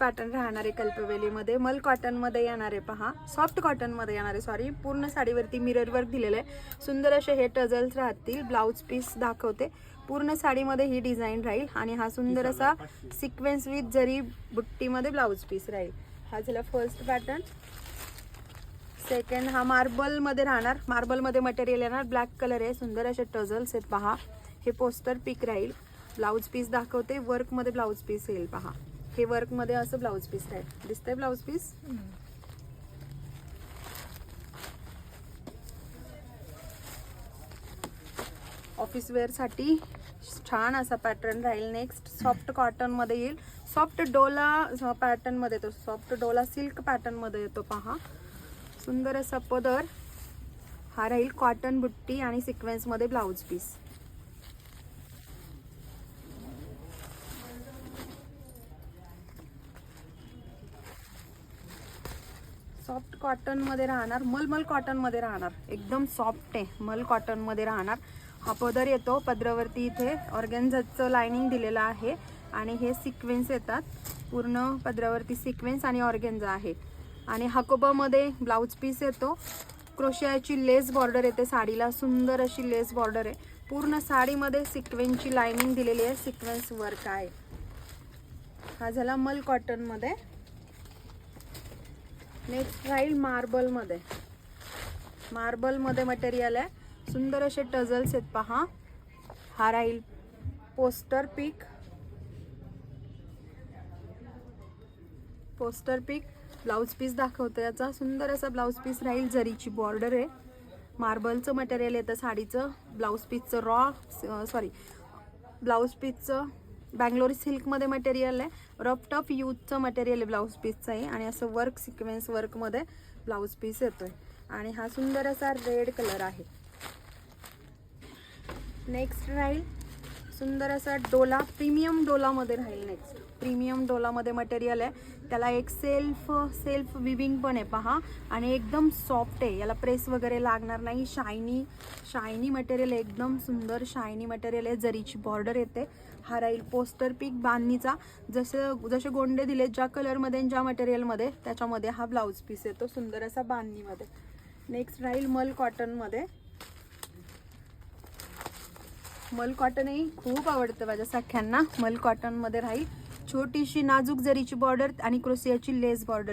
Pattern राहणार आहे कल्पवेलीमध्ये, मल कॉटनमध्ये येणार आहे पहा, सॉफ्ट कॉटनमध्ये येणार आहे सॉरी. पूर्ण साडीवरती मिरर वर्क दिलेलं आहे. सुंदर असे हे टझल्स राहतील. ब्लाऊज पीस दाखवते. पूर्ण साडीमध्ये ही डिझाईन राहील आणि हा सुंदर असा सिक्वेन्स विथ जरी बुट्टीमध्ये ब्लाऊज पीस राहील. हा झाला फर्स्ट पॅटर्न. सेकंड हा मार्बलमध्ये राहणार. मार्बलमध्ये मटेरियल येणार. ब्लॅक कलर आहे. सुंदर असे टझल्स आहेत पहा. हे पोस्टर पिक राहील. ब्लाऊज पीस दाखवते. वर्कमध्ये ब्लाऊज पीस येईल पहा. हे वर्कमध्ये असं ब्लाऊज पीस राहील. दिसतंय ब्लाऊज पीस. ऑफिस वेअर साठी छान असा पॅटर्न राहील. नेक्स्ट सॉफ्ट कॉटन मध्ये येईल. सॉफ्ट डोला पॅटर्न मध्ये येतो. सॉफ्ट डोला सिल्क पॅटर्न मध्ये येतो पहा. सुंदर असा पदर. हा राहील कॉटन बुट्टी आणि सिक्वेन्स मध्ये ब्लाऊज पीस. सॉफ्ट कॉटन मध्ये राहणार. मलमल कॉटन मध्ये राहणार. एकदम सॉफ्ट आहे. मल कॉटन मध्ये राहणार. हा पदर येतो. पदरावरती इथे ऑर्गेन्झाचं लाइनिंग दिलेलं आहे आणि हे सिक्वेन्स येतात. पूर्ण पदरावरती सिक्वेन्स आणि ऑर्गेन्झा आहे आणि हाकोबामध्ये ब्लाऊज पीस येतो. क्रोशियाची लेस बॉर्डर येते साडीला. सुंदर अशी लेस बॉर्डर आहे. पूर्ण साडीमध्ये सिक्वेन्सची लाइनिंग दिलेली आहे. सिक्वेन्स वर्क आहे. हा झाला मल कॉटन मध्ये. नेक्स्ट राहील मार्बल मध्ये. मार्बल मध्ये मटेरियल आहे. सुंदर असे टझल्स आहेत पहा. हा राहील पोस्टर पिक. पोस्टर पिक ब्लाऊज पीस दाखवतो. याचा सुंदर असा ब्लाऊज पीस राहील. जरीची बॉर्डर आहे. मार्बलचं मटेरियल येतं साडीचं. ब्लाऊज पीसचं ब्लाऊज पीसचं बँगलोरी सिल्कमध्ये मटेरियल आहे. रफ टफ यूजचं मटेरियल आहे ब्लाऊज पीसचं आहे आणि असं वर्क सिक्वेन्स वर्कमध्ये ब्लाऊज पीस येतोय आणि हा सुंदर असा रेड कलर आहे. नेक्स्ट राहील सुंदर असा डोला. प्रीमियम डोलामध्ये राहील. नेक्स्ट प्रीमियम डोलामध्ये मटेरियल आहे. त्याला एक सेल्फ विविंग पण आहे पहा आणि एकदम सॉफ्ट आहे. याला प्रेस वगैरे लागणार नाही. शायनी मटेरियल आहे. एकदम सुंदर शायनी मटेरियल आहे. जरीची बॉर्डर येते. हा राहील पोस्टर पीक बांधणीचा. जसे गोंडे दिले ज्या कलरमध्ये ज्या मटेरियलमध्ये त्याच्यामध्ये हा ब्लाऊज पीस येतो सुंदर असा बांधणीमध्ये. नेक्स्ट राहील मल कॉटनमध्ये. मल कॉटनही खूप आवडतं माझ्या सख्यांना. मल कॉटनमध्ये राहील. छोटीशी नाजूक जरीची बॉर्डर आणि क्रोशियाची लेस बॉर्डर.